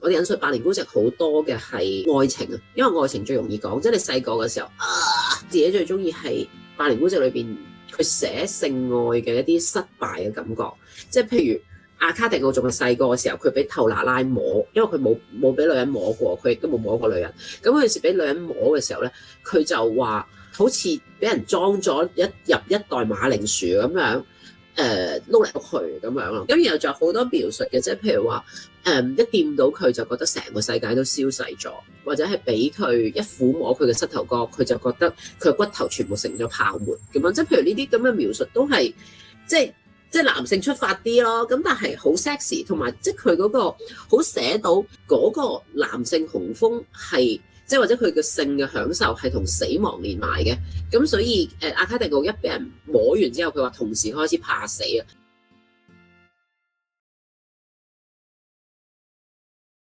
我哋引述百年孤寂好多嘅係愛情啊，因為愛情最容易講，即係你細個嘅時候自己最中意係百年孤寂裏邊佢寫性愛嘅一啲失敗嘅感覺，即係譬如阿卡迪奧仲係細個嘅時候，佢俾透娜拉摸，因為佢冇俾女人摸過，佢亦都冇摸過女人。咁佢時俾女人摸嘅時候咧，佢就話好似俾人裝咗入一袋馬鈴薯咁樣，碌嚟碌去咁樣咯。咁然後仲有好多描述嘅，即係譬如話一掂到佢就覺得成個世界都消逝咗，或者係俾佢一撫摸佢嘅膝頭哥，佢就覺得佢嘅骨頭全部成咗泡沫咁樣。即係譬如呢啲咁嘅描述都係即係男性出發啲咯，咁但係好 sexy， 同埋即係佢嗰個好寫到嗰個男性雄風係即係或者佢嘅性嘅享受係同死亡連埋嘅，咁所以阿卡迪奧一俾人摸完之後，佢話同時開始怕死啊。